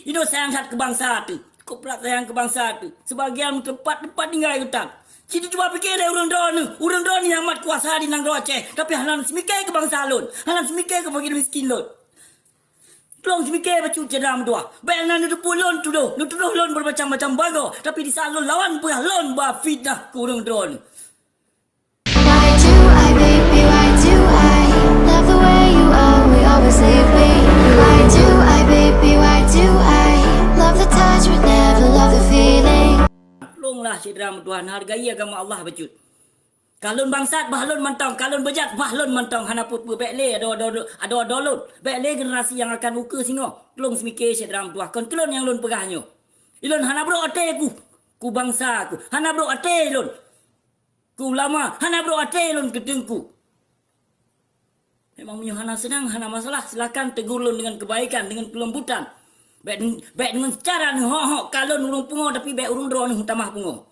Ino sayang hat ke bangsa tu. Kau pula sayang ke bangsa tu. Sebagian tempat-tempat tinggal hutan. Jadi cuba fikir deh orang don ni amat kuasa di nang Aceh. Tapi hanan semikir ke bangsa lon. Hanan semikir ke bagi miskin lon. Tolong semikir baca cedam dua. Baik nan tu lon tu doh. Nu tuduh lon bermacam-macam bago. Tapi di saat lon lawan pun lon ba fitnah ke orang don. Why do I, baby, why do I love the way you always leave me? Why do I, baby, why do I love the touch but never love the feeling? Tolonglah cedam Tuhan, hargai agama Allah bacut. Kalon bangsat bahlon mantong, kalon bejat bahlon mantong hana put bekle ada lon. Bekle generasi yang akan uka singo. Tolong semikir cedam Tuhan. Kon kelon yang lon pegahnyo. Ilon hana bro ate ku bangsa ku. Hana bro ate lon. Ku ulama, hana bro ate lon kedengku. Memang punya hana senang, hana masalah. Silakan tegur lon dengan kebaikan, dengan kelembutan. Baik dengan cara ni ho kalon urung pungo tapi baik urung dro ni tamah pungo.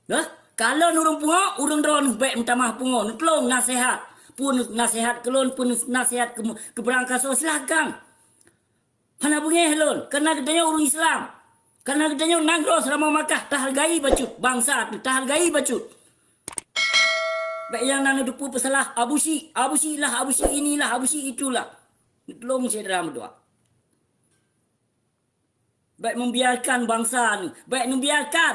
Dah? Kalon urung pungo, urung dro ni baik tamah pungo. Tolong nasihat. Pun nasihat kelon pun nasihat ke berangkaso silakan. Hana bungeh lon, karena gedanya urung Islam. Karena gedanya nagro selama Makkah tahargai bacut bangsa tu, tahargai bacut. Baik yang nang dupu pesalah abusi lah, abusi inilah, abusi itulah. Tolong saya berdoa. Baik membiarkan bangsa ni, baik membiarkan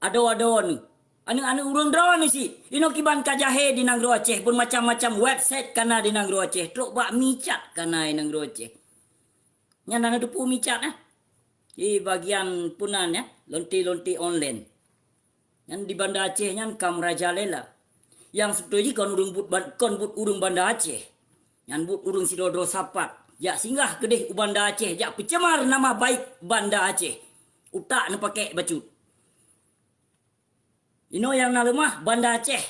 ado ni. Anu urang drone ni si. Ino kiban kajahe di Nangro Aceh pun macam-macam website kana di Nangro Aceh. Truk bak micat kana di Nangro Aceh. Nya nana dupu micat di bagian punan ya, lonti-lonti online. Yang di Banda Aceh nyan kam Rajalela. Yang sebetulnya kon but urung Banda Aceh. Yang but urung Sidodro Sapat. Ya singgah kedih u Banda Aceh. Ya pencemar nama baik Banda Aceh. Utak ni pakai bacut. Ino yang nak lemah Banda Aceh.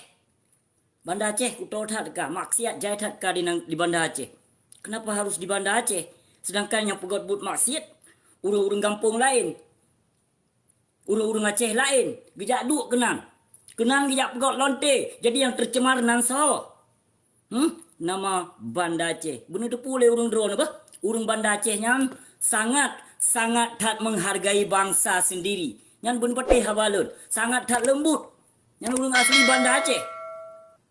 Banda Aceh kutau tak ka maksiat jai tak ka di Banda Aceh. Kenapa harus di Banda Aceh? Sedangkan yang pegot but maksiat urang-urang kampung lain. Urang-urang Aceh lain. Gejak duk kenang. Kenang gejak pegot lonte. Jadi yang tercemar nan so. Nama Banda Aceh. Benar tu pula urang drone apa? Urang Banda Aceh yang sangat tak menghargai bangsa sendiri. Yang benar patih habalun. Sangat tak lembut. Yang urang asli Banda Aceh.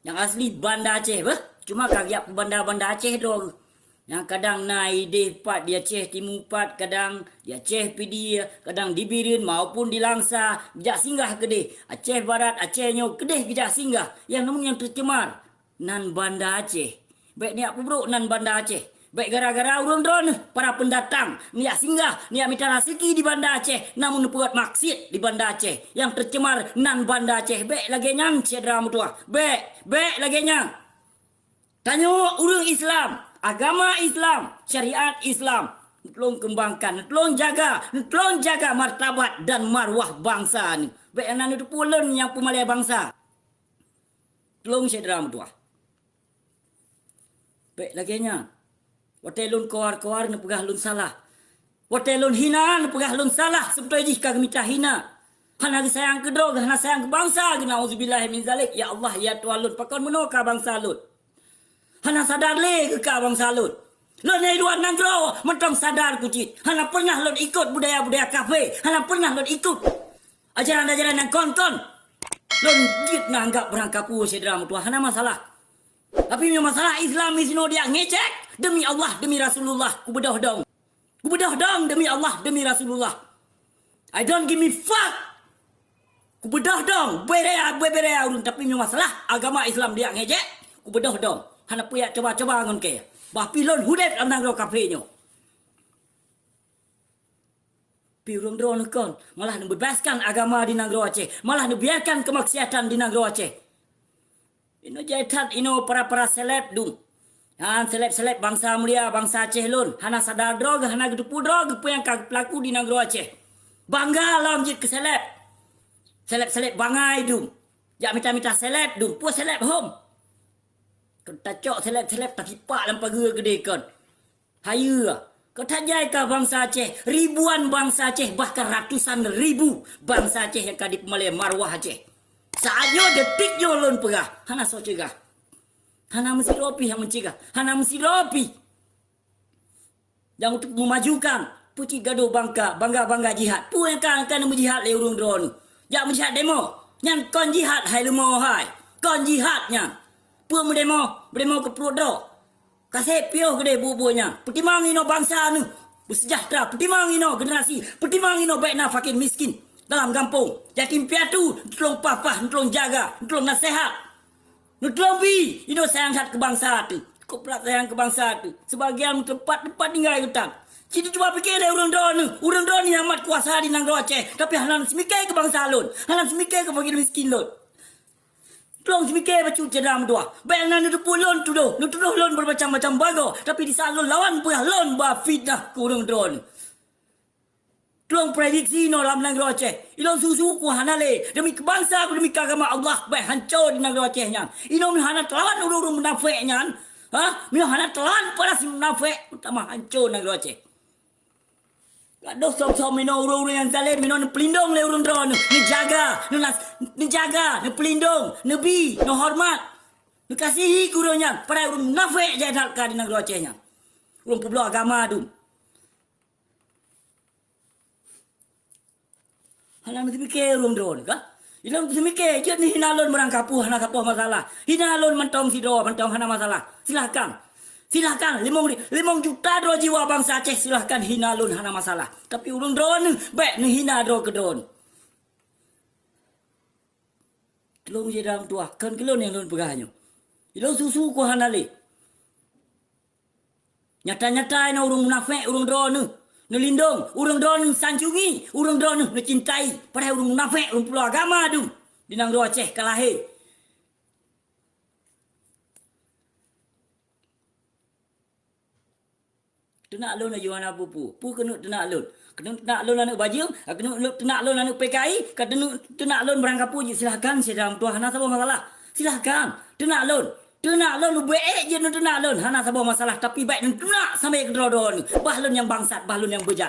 Yang asli Banda Aceh apa? Cuma kagiap Banda Aceh dong. Yang kadang naik di pat di Aceh Timur Pat, kadang di Aceh PD, kadang di Birin maupun di Langsa. Gejak singgah kedih. Aceh Barat, Aceh Nyok kedih gejak singgah. Yang namun yang tercemar. Nan Banda Aceh. Baik niat pubruk nan Banda Aceh. Baik gara-gara urang drone para pendatang niat singgah, niat minta rezeki di Banda Aceh, namun buat maksiat di Banda Aceh. Yang tercemar nan Banda Aceh. Baik lagi nyang cedera mutua. Baik lagi nyang. Tanya urang Islam, agama Islam, syariat Islam. Tolong kembangkan, tolong jaga martabat dan marwah bangsa ni. Baik nan itu pulen yang pemalai bangsa. Tolong cedera mutua. Baik lagi nyang. Watelun kawar na pegah lun salah. Watelun hina na pegah lun salah. Sebetulnya jika kemita hina. Hana sayang ke drog, hana sayang ke bangsa. Na'udzubillah min zalik. Ya Allah, ya Tuhan lun. Pakon menukar bangsa lun. Hana sadar le ke bangsa lun. Lun dari luar Nangro, mentong sadar kucit. Hana pernah lun ikut budaya-budaya kafe. Hana pernah lun ikut ajaran-ajaran yang kon-kon. Lun jit na anggap berangkap sedera mutua. Hana masalah. Tapi masalah Islam isno dia ngecek. Demi Allah, demi Rasulullah, ku bedah dong demi Allah, demi Rasulullah. I don't give me fuck. Ku bedah dong, berea urun. Tapi masalah agama Islam dia ngejek, ku bedah dong. Hana puya coba-coba ngon ke. Bah pilon hudet anang ro kafe nyo. Pirung drone kon, malah membebaskan agama di Nangro Aceh, malah membiarkan kemaksiatan di Nangro Aceh. Ino jaitat ino para seleb dung. Han seleb bangsa mulia, bangsa Aceh lun. Hana sadar drog, hana gedupu drog apa yang pelaku di Nangro Aceh. Bangga lah menjadi ke seleb. Seleb bangai dum. Jak minta seleb dum. Puas seleb home. Kau tak cok seleb tapi pak lampa gede kon. Hayu. Kau tak jai ke bangsa Aceh. Ribuan bangsa Aceh, bahkan ratusan ribu bangsa Aceh yang kadi pemalai marwah Aceh. Saatnya detik yo lun pegah. Hana sok cegah. Hana mesti ropi yang mencegah. Hana mesti ropi yang untuk memajukan Pucit gaduh bangga jihad. Pu yang kan berjihad le urung drone. Jak berjihad demo. Yang kon jihad hai lemo hai. Kon jihadnya. Pu demo ke perut do. Kasih pio gede bubunya. Pertimang ino bangsa nu bersejahtera. Pertimang ino generasi. Pertimang ino baik na fakir miskin dalam kampung. Yatim piatu tolong papa, tolong jaga, tolong nasihat. Tolong bi ino sayang hat ke bangsa tu. Kau pelat sayang ke bangsa tu. Sebagian tempat tinggal hutan. Kita cuma fikir dia urang drone ni amat kuasa di nang Aceh. Tapi halan semikir ke bangsa lon. Halan semikir ke fakir miskin lon. Tolong semikir bacu cedam dua. Bayangan itu pun lon tu doh. Nutuh lon bermacam-macam bago. Tapi di saat lon lawan pun lon bah fitnah ke urang drone. Tolong prediksi no dalam negara Aceh. Ilong susu ku hanale demi kebangsa ku demi agama Allah baik hancur di negara Aceh nya. Ilong hana telan urung munafik nya. Mio hana telan pada si munafik utama hancur negara Aceh. Gaduh som-som mino urung yang zalim mino pelindung le urung drone. Ni jaga, ni pelindung, nebi, no hormat. Ni kasihi kuronya pada urung munafik jahat ka di negara Aceh nya. Urung pulau agama tu. Halang mesti mikir urung drone ka? Ilang mesti mikir je ni hina lon merang kapuh hana kapuh masalah. Hina lon mentong sidro, mentong hana masalah. Silahkan 5 juta dro jiwa bangsa Aceh silahkan hina lon hana masalah. Tapi urung drone baik ni hina dro ke drone. Tolong je dalam tua kan kelon yang lon pegahnya. Ilang susu ku hana le. Nyata-nyata ina urung munafik urung drone. Nelindung, urang drone sanjungi, urang drone mencintai, padahal urang munafik, urang pulau agama tu. Di nang Aceh kalahir. Tenak lon aja mana pupu. Pu kena tenak lon. Kena tenak lon anak baju, kena tenak lon anak PKI, kena tenak lon berangkapu je silakan sedang tuah hana apa masalah. Silakan, tenak lon. Tenak lon baik je nak tenak lon. Hana sabah masalah tapi baik nak tenak sampai ke drone. Bahlon yang bangsat, bahlon yang bejat.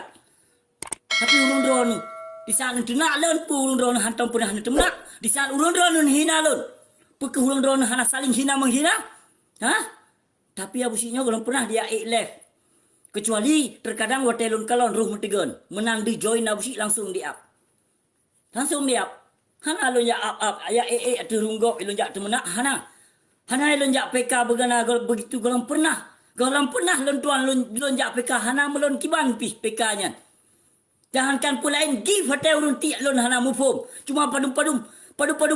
Tapi urang drone di saat nak tenak lon pu urang drone hantam pernah nak tenak. Di saat urang drone hina lon. Pu ke urang drone hana saling hina menghina. Tapi abusinya belum pernah dia ikhlas. Kecuali terkadang watelun kalon ruh mentegon. Menang di join abusi langsung di up. Hana lon ya up. Ya atu runggok ilon jak temenak hana. Hana lon jak PK begana begitu golong pernah lon tuan lon jak PK hana melon kiban pi PK nya. Jangankan pula lain give hotel urun ti lon hana mufum. Cuma padum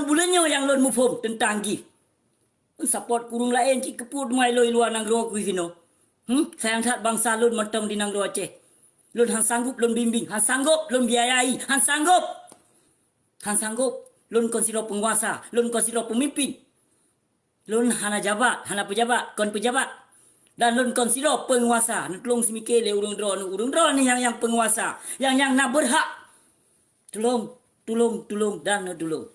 bulannya yang lon mufum tentang give. Support kurung lain cik keput mai loi luar nangro ku sino. Sayang tak bangsa lon mentong di nangro Aceh. Lon han sanggup lon bimbing, han sanggup lon biayai, han sanggup lon konsilo penguasa, lon konsilo pemimpin. Lon hana jabat, hana pejabat, kon pejabat. Dan lon konsilo penguasa. Tolong semikir le urung drone ni yang penguasa, yang nak berhak. Tolong dan tolong.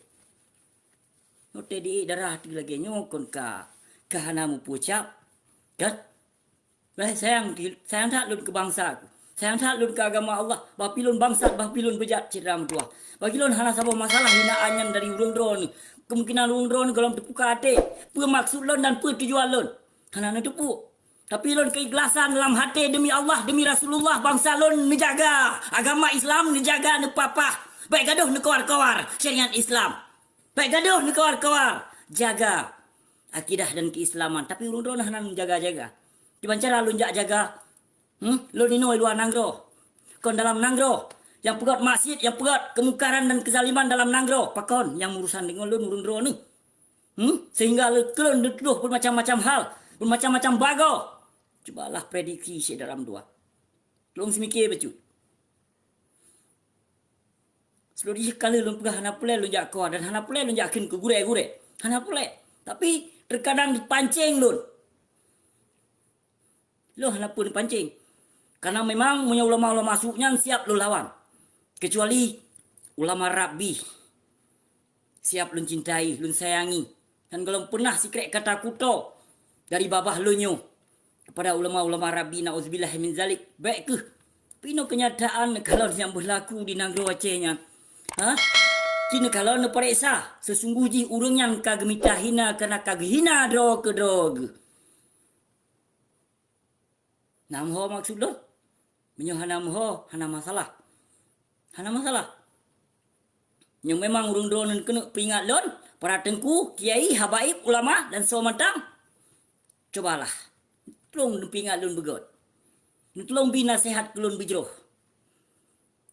Note di darah tu lagi nyokon ka hana mu pucap. Kan? Lah sayang tak lon ke bangsa aku. Sayang tak lon ke agama Allah. Bapi lon bangsa, bapi lon bejat ceram tua. Bagi lon hana sabah masalah hinaannya dari urung drone. Kemungkinan urung drone kalau terbuka hati. Apa maksud lon dan apa tujuan lon. Hana nak tepu. Tapi lon keikhlasan dalam hati demi Allah, demi Rasulullah. Bangsa lon menjaga. Agama Islam menjaga ne papa. Baik gaduh ne kawar-kawar syariat Islam. Baik gaduh ne kawar-kawar. Jaga akidah dan keislaman. Tapi urung drone hana menjaga-jaga. Di cara lon jaga. Lon inoi luar nangro. Kon dalam nangro. Yang pegat masjid, yang pegat kemungkaran dan kezaliman dalam nangro. Pakon yang urusan dengan lon urung drone ni. Sehingga kelon dituduh bermacam-macam hal. Bermacam-macam bago. Cubalah prediksi si dalam dua. Tolong semikir becut. Sebelum dia sekali lon pegah hana pulai lon jak kuat. Dan hana pulai lon jak ke gure-gure. Hana pulai. Tapi terkadang dipancing lon. Lon hana pun dipancing. Karena memang punya ulama-ulama masuknya siap lon lawan. Kecuali ulama Rabi. Siap lun cintai, lun sayangi. Dan kalau pernah sikrek kata kuto dari babah lunyo kepada ulama-ulama Rabi na'udzubillah min zalik. Baik ke? Pino kenyataan kalau yang berlaku di Nangro Acehnya. Kini kalau nak periksa sesungguhnya urang yang kagemita hina kena kaghina drog. Namho maksud lo? Menyo hana moho, hana masalah. Hana masalah. Yang memang urung drone kena pingat lon, para tengku, kiai, habaib, ulama dan somantang. Cobalah. Tolong pingat lon begot. Tolong bina sehat kelon bijroh.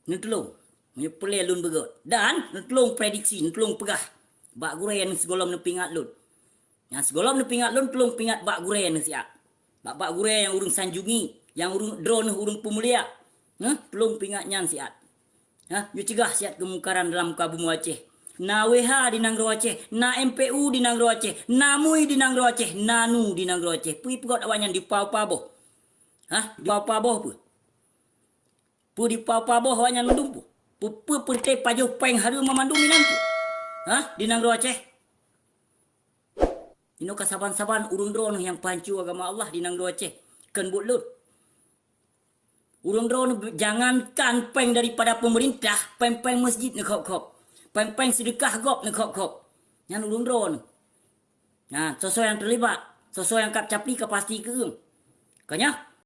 Tolong menyepele lon begot. Dan tolong prediksi, tolong pegah. Bak gurean segolom pingat lon. Yang segolom pingat lon tolong pingat bak gurean siap. Bak gurean yang urung sanjungi, yang urung drone urung pemulia. Tolong pingat nyan siap. You cegah siat kemungkaran dalam muka bumi Aceh. Na WH di Nanggro Aceh, na MPU di Nanggro Aceh, na MUI di Nanggro Aceh, na NU di Nanggro Aceh. Pui pegot awaknya di pau-pau. Di pau-pau pu. Pu di pau-pau awaknya mendum pu. Pu perte pajuh peng haru memandum minan pu. Di Nanggro Aceh. Ino kasaban-saban urung drone yang pancu agama Allah di Nanggro Aceh. Ken bulut. Urung drone jangankan peng daripada pemerintah, peng-peng masjid ni kop-kop. Peng-peng sedekah gop ni kop-kop. Yang urung drone. Nah, sesuai yang terlibat, sesuai yang kap capi ke pasti ke. Kanya